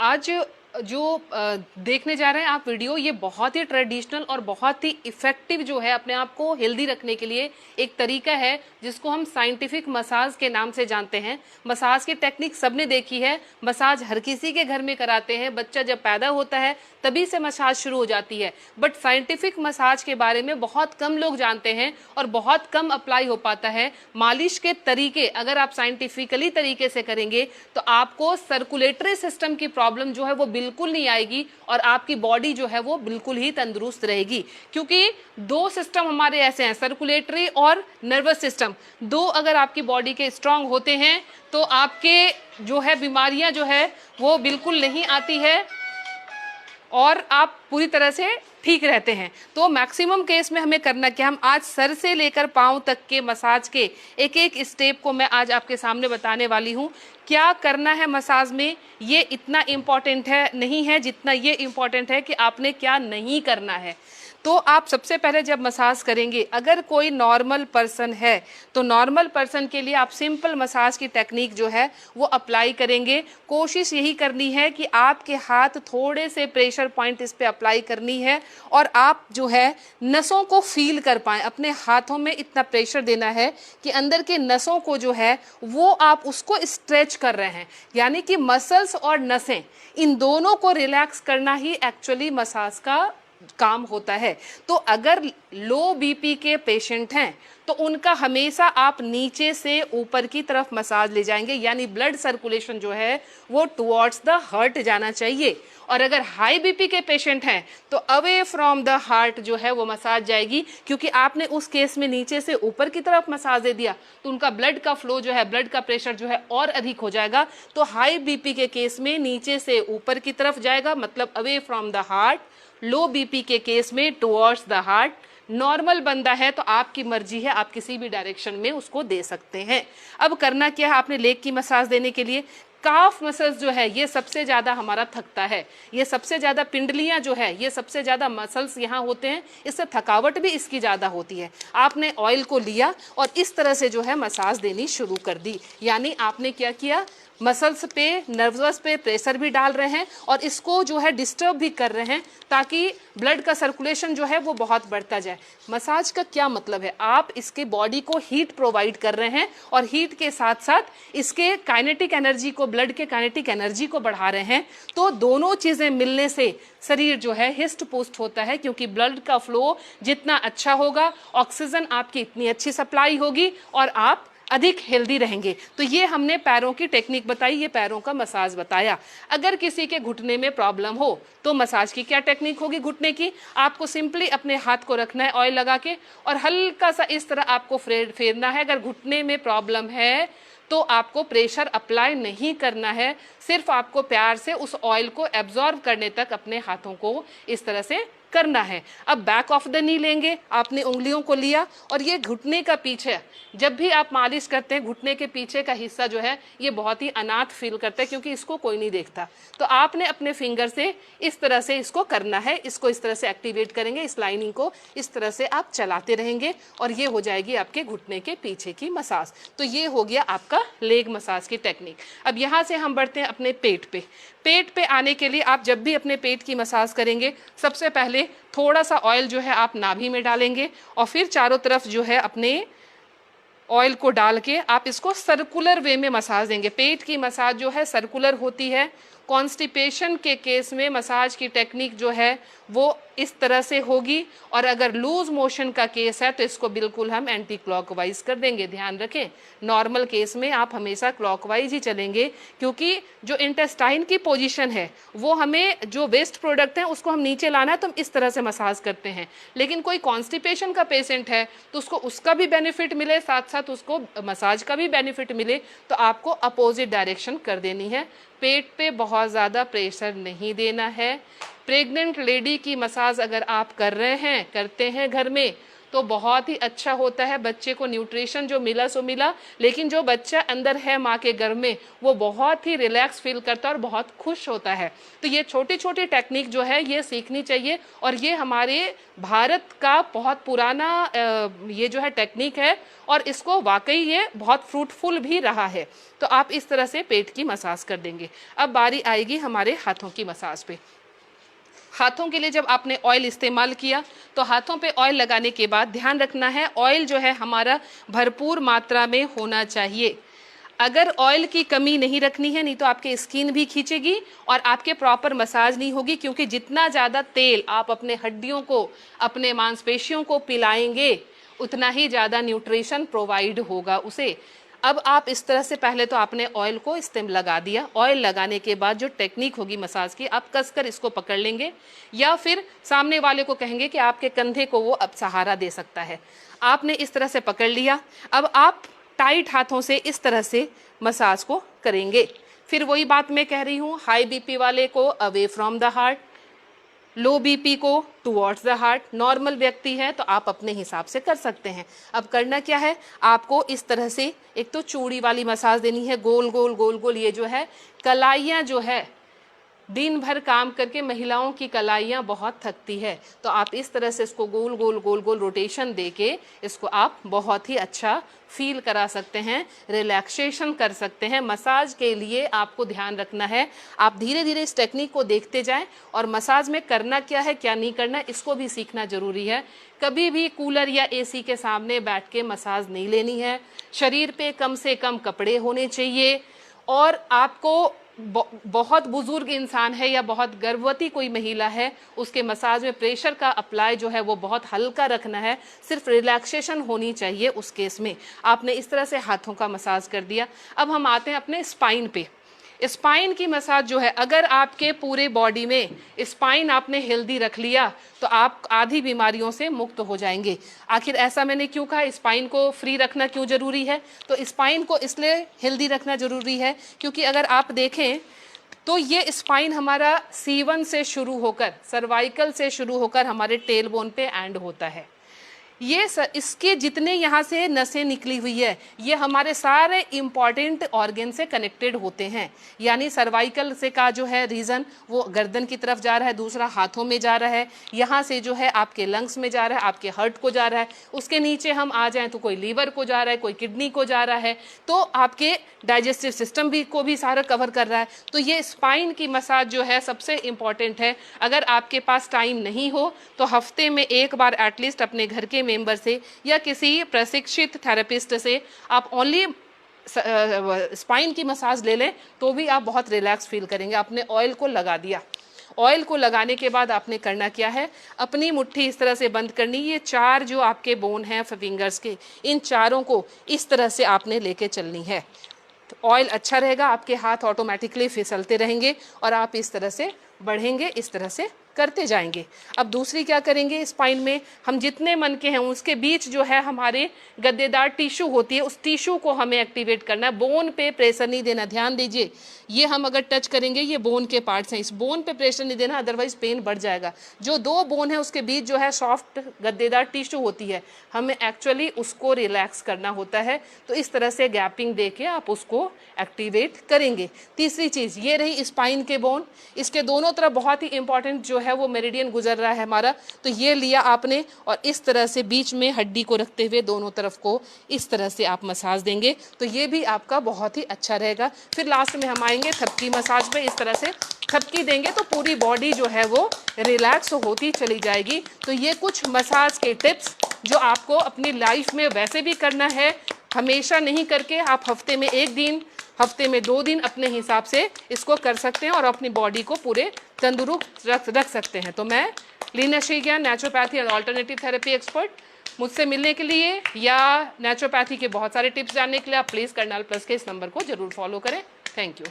आज जो देखने जा रहे हैं आप वीडियो, ये बहुत ही ट्रेडिशनल और बहुत ही इफेक्टिव जो है अपने आप को हेल्दी रखने के लिए एक तरीका है जिसको हम साइंटिफिक मसाज के नाम से जानते हैं। मसाज की टेक्निक सबने देखी है, मसाज हर किसी के घर में कराते हैं। बच्चा जब पैदा होता है तभी से मसाज शुरू हो जाती है, बट साइंटिफिक मसाज के बारे में बहुत कम लोग जानते हैं और बहुत कम अप्लाई हो पाता है। मालिश के तरीके अगर आप साइंटिफिकली तरीके से करेंगे तो आपको सर्कुलेटरी सिस्टम की प्रॉब्लम जो है वो बिल्कुल नहीं आएगी और आपकी बॉडी जो है वो बिल्कुल ही तंदुरुस्त रहेगी। क्योंकि दो सिस्टम हमारे ऐसे हैं, सर्कुलेटरी और नर्वस सिस्टम। दो अगर आपकी बॉडी के स्ट्रांग होते हैं तो आपके जो है बीमारियां जो है वो बिल्कुल नहीं आती है और आप पूरी तरह से ठीक रहते हैं। तो मैक्सिमम केस में हमें करना क्या, हम आज सर से लेकर पांव तक के मसाज के एक एक स्टेप को मैं आज आपके सामने बताने वाली हूँ। क्या करना है मसाज में, ये इतना इम्पॉर्टेंट है नहीं है जितना ये इम्पॉर्टेंट है कि आपने क्या नहीं करना है। तो आप सबसे पहले जब मसाज करेंगे, अगर कोई नॉर्मल पर्सन है तो नॉर्मल पर्सन के लिए आप सिंपल मसाज की टेक्निक जो है वो अप्लाई करेंगे। कोशिश यही करनी है कि आपके हाथ थोड़े से प्रेशर पॉइंट इस पे अप्लाई करनी है और आप जो है नसों को फील कर पाएँ। अपने हाथों में इतना प्रेशर देना है कि अंदर के नसों को जो है वो आप उसको स्ट्रेच कर रहे हैं, यानी कि मसल्स और नसें इन दोनों को रिलैक्स करना ही एक्चुअली मसाज का काम होता है। तो अगर लो बीपी के पेशेंट हैं तो उनका हमेशा आप नीचे से ऊपर की तरफ मसाज ले जाएंगे, यानी ब्लड सर्कुलेशन जो है वो टुवर्ड्स द हार्ट जाना चाहिए। और अगर हाई बीपी के पेशेंट हैं तो अवे फ्रॉम द हार्ट जो है वो मसाज जाएगी, क्योंकि आपने उस केस में नीचे से ऊपर की तरफ मसाज दे दिया तो उनका ब्लड का फ्लो जो है, ब्लड का प्रेशर जो है और अधिक हो जाएगा। तो हाई बीपी के केस में नीचे से ऊपर की तरफ जाएगा, मतलब away from the heart. Low BP के केस में टुवर्ड्स द हार्ट। नॉर्मल बंदा है तो आपकी मर्जी है, आप किसी भी डायरेक्शन में उसको दे सकते हैं। अब करना क्या है, आपने लेग की मसाज देने के लिए काफ मसल्स जो है ये सबसे ज़्यादा हमारा थकता है। ये सबसे ज़्यादा पिंडलियाँ जो है ये सबसे ज़्यादा मसल्स यहाँ होते हैं, इससे थकावट भी इसकी ज़्यादा होती है। आपने ऑयल को लिया और इस तरह से जो है मसाज देनी शुरू कर दी, यानी आपने क्या किया, मसल्स पे, नर्वस पे प्रेशर भी डाल रहे हैं और इसको जो है डिस्टर्ब भी कर रहे हैं ताकि ब्लड का सर्कुलेशन जो है वो बहुत बढ़ता जाए। मसाज का क्या मतलब है, आप इसके बॉडी को हीट प्रोवाइड कर रहे हैं और हीट के साथ साथ इसके काइनेटिक एनर्जी को, ब्लड के काइनेटिक एनर्जी को बढ़ा रहे हैं। तो दोनों चीज़ें मिलने से शरीर जो है हिस्ट पुस्ट होता है, क्योंकि ब्लड का फ्लो जितना अच्छा होगा, ऑक्सीजन आपकी इतनी अच्छी सप्लाई होगी और आप अधिक हेल्दी रहेंगे। तो ये हमने पैरों की टेक्निक बताई, ये पैरों का मसाज बताया। अगर किसी के घुटने में प्रॉब्लम हो तो मसाज की क्या टेक्निक होगी घुटने की, आपको सिंपली अपने हाथ को रखना है ऑयल लगा के और हल्का सा इस तरह आपको फेरना है। अगर घुटने में प्रॉब्लम है तो आपको प्रेशर अप्लाई नहीं करना है, सिर्फ आपको प्यार से उस ऑयल को एब्जॉर्ब करने तक अपने हाथों को इस तरह से करना है। अब बैक ऑफ द नी लेंगे, आपने उंगलियों को लिया और ये घुटने का पीछे, जब भी आप मालिश करते हैं घुटने के पीछे का हिस्सा जो है ये बहुत ही अनाथ फील करता है, क्योंकि इसको कोई नहीं देखता। तो आपने अपने फिंगर से इस तरह से इसको करना है, इसको इस तरह से एक्टिवेट करेंगे, इस लाइनिंग को इस तरह से आप चलाते रहेंगे और ये हो जाएगी आपके घुटने के पीछे की मसाज। तो ये हो गया आपका लेग मसाज की टेक्निक। अब यहाँ से हम बढ़ते हैं अपने पेट पे। पेट पे आने के लिए आप जब भी अपने पेट की मसाज करेंगे सबसे पहले थोड़ा सा ऑयल जो है आप नाभि में डालेंगे और फिर चारों तरफ जो है अपने ऑयल को डाल के आप इसको सर्कुलर वे में मसाज देंगे। पेट की मसाज जो है सर्कुलर होती है। कॉन्स्टिपेशन के केस में मसाज की टेक्निक जो है वो इस तरह से होगी और अगर लूज मोशन का केस है तो इसको बिल्कुल हम एंटी क्लॉकवाइज कर देंगे। ध्यान रखें, नॉर्मल केस में आप हमेशा क्लॉकवाइज ही चलेंगे, क्योंकि जो इंटेस्टाइन की पोजीशन है वो हमें, जो वेस्ट प्रोडक्ट है उसको हम नीचे लाना है तो हम इस तरह से मसाज करते हैं। लेकिन कोई कॉन्स्टिपेशन का पेशेंट है तो उसको उसका भी बेनिफिट मिले, साथ साथ उसको मसाज का भी बेनिफिट मिले, तो आपको अपोजिट डायरेक्शन कर देनी है। पेट पे बहुत ज़्यादा प्रेशर नहीं देना है। प्रेग्नेंट लेडी की मसाज अगर आप कर रहे हैं, करते हैं घर में, तो बहुत ही अच्छा होता है। बच्चे को न्यूट्रिशन जो मिला सो मिला, लेकिन जो बच्चा अंदर है माँ के गर्भ में वो बहुत ही रिलैक्स फील करता है और बहुत खुश होता है। तो ये छोटी छोटी टेक्निक जो है ये सीखनी चाहिए, और ये हमारे भारत का बहुत पुराना ये जो है टेक्निक है, और इसको वाकई ये बहुत फ्रूटफुल भी रहा है। तो आप इस तरह से पेट की मसाज कर देंगे। अब बारी आएगी हमारे हाथों की मसाज पे। हाथों के लिए जब आपने ऑयल इस्तेमाल किया तो हाथों पे ऑयल लगाने के बाद ध्यान रखना है ऑयल जो है हमारा भरपूर मात्रा में होना चाहिए। अगर ऑयल की कमी नहीं रखनी है, नहीं तो आपके स्किन भी खींचेगी और आपके प्रॉपर मसाज नहीं होगी, क्योंकि जितना ज़्यादा तेल आप अपने हड्डियों को, अपने मांसपेशियों को पिलाएंगे उतना ही ज़्यादा न्यूट्रिशन प्रोवाइड होगा उसे। अब आप इस तरह से पहले तो आपने ऑयल को इस्तेमाल लगा दिया, ऑयल लगाने के बाद जो टेक्निक होगी मसाज की, आप कसकर इसको पकड़ लेंगे या फिर सामने वाले को कहेंगे कि आपके कंधे को वो अब सहारा दे सकता है। आपने इस तरह से पकड़ लिया। अब आप टाइट हाथों से इस तरह से मसाज को करेंगे। फिर वही बात मैं कह रही हूँ, हाई बीपी वाले को away from the heart, low BP को टुवर्ड्स द हार्ट, नॉर्मल व्यक्ति है तो आप अपने हिसाब से कर सकते हैं। अब करना क्या है, आपको इस तरह से एक तो चूड़ी वाली मसाज देनी है, गोल गोल गोल गोल। ये जो है कलाइयाँ जो है, दिन भर काम करके महिलाओं की कलाइयाँ बहुत थकती है, तो आप इस तरह से इसको गोल गोल गोल गोल रोटेशन देके इसको आप बहुत ही अच्छा फील करा सकते हैं, रिलैक्सेशन कर सकते हैं। मसाज के लिए आपको ध्यान रखना है, आप धीरे धीरे इस टेक्निक को देखते जाएं, और मसाज में करना क्या है क्या नहीं करना इसको भी सीखना जरूरी है। कभी भी कूलर या एसी के सामने बैठ के मसाज नहीं लेनी है। शरीर पे कम से कम कपड़े होने चाहिए, और आपको बहुत बुजुर्ग इंसान है या बहुत गर्भवती कोई महिला है, उसके मसाज में प्रेशर का अप्लाई जो है वो बहुत हल्का रखना है, सिर्फ रिलैक्सेशन होनी चाहिए उस केस में। आपने इस तरह से हाथों का मसाज कर दिया। अब हम आते हैं अपने स्पाइन पे। स्पाइन की मसाज जो है, अगर आपके पूरे बॉडी में स्पाइन आपने हेल्दी रख लिया तो आप आधी बीमारियों से मुक्त हो जाएंगे। आखिर ऐसा मैंने क्यों कहा, स्पाइन को फ्री रखना क्यों जरूरी है? तो स्पाइन को इसलिए हेल्दी रखना जरूरी है क्योंकि अगर आप देखें तो ये स्पाइन हमारा C1 से शुरू होकर, सर्वाइकल से शुरू होकर हमारे टेल बोन पे एंड होता है। ये इसके जितने यहाँ से नसें निकली हुई है ये हमारे सारे इम्पॉर्टेंट ऑर्गन से कनेक्टेड होते हैं। यानी सर्वाइकल से का जो है रीजन वो गर्दन की तरफ जा रहा है, दूसरा हाथों में जा रहा है, यहाँ से जो है आपके लंग्स में जा रहा है, आपके हार्ट को जा रहा है, उसके नीचे हम आ जाएं तो कोई लीवर को जा रहा है, कोई किडनी को जा रहा है, तो आपके डाइजेस्टिव सिस्टम भी को भी सारा कवर कर रहा है। तो ये स्पाइन की मसाज जो है सबसे इम्पॉर्टेंट है। अगर आपके पास टाइम नहीं हो तो हफ्ते में एक बार एटलीस्ट अपने घर के मेंबर से या किसी प्रशिक्षित थेरेपिस्ट से आप ओनली स्पाइन की मसाज ले लें तो भी आप बहुत रिलैक्स फील करेंगे। आपने ऑयल को लगा दिया, ऑयल को लगाने के बाद आपने करना क्या है, अपनी मुट्ठी इस तरह से बंद करनी। ये चार जो आपके बोन हैं फिंगर्स के, इन चारों को इस तरह से आपने लेके चलनी है। तो ऑयल अच्छा रहेगा, आपके हाथ ऑटोमेटिकली फिसलते रहेंगे और आप इस तरह से बढ़ेंगे, इस तरह से करते जाएंगे। अब दूसरी क्या करेंगे, स्पाइन में हम जितने मन के हैं उसके बीच जो है हमारे गद्देदार टिश्यू होती है, उस टिश्यू को हमें एक्टिवेट करना है। बोन पे प्रेशर नहीं देना, ध्यान दीजिए, ये हम अगर टच करेंगे ये बोन के पार्ट्स हैं, इस बोन पे प्रेशर नहीं देना, अदरवाइज पेन बढ़ जाएगा। जो दो बोन है उसके बीच जो है सॉफ्ट गद्देदार टिश्यू होती है, हमें एक्चुअली उसको रिलैक्स करना होता है। तो इस तरह से गैपिंग दे के आप उसको एक्टिवेट करेंगे। तीसरी चीज़ ये रही स्पाइन के बोन, इसके दोनों तरफ बहुत ही इंपॉर्टेंट जो है वो मेरिडियन गुजर रहा है हमारा। तो ये लिया आपने और इस तरह से बीच में हड्डी को रखते हुए दोनों तरफ को इस तरह से आप मसाज देंगे तो ये भी आपका बहुत ही अच्छा रहेगा। फिर लास्ट में हम आएंगे थपकी मसाज पे। इस तरह से थपकी देंगे तो पूरी बॉडी जो है वो रिलैक्स होती चली जाएगी। तो ये कुछ मसाज के टिप्स जो आपको अपनी लाइफ में वैसे भी करना है, हमेशा नहीं करके आप हफ्ते में एक दिन, हफ्ते में 2 दिन अपने हिसाब से इसको कर सकते हैं और अपनी बॉडी को पूरे तंदुरुस्त रख सकते हैं। तो मैं Leena Shrigyan, naturopathy and alternative therapy expert, मुझसे मिलने के लिए या नेचुरोपैथी के बहुत सारे टिप्स जानने के लिए आप प्लीज़ कर्नाल प्लस के इस नंबर को जरूर फॉलो करें। Thank you.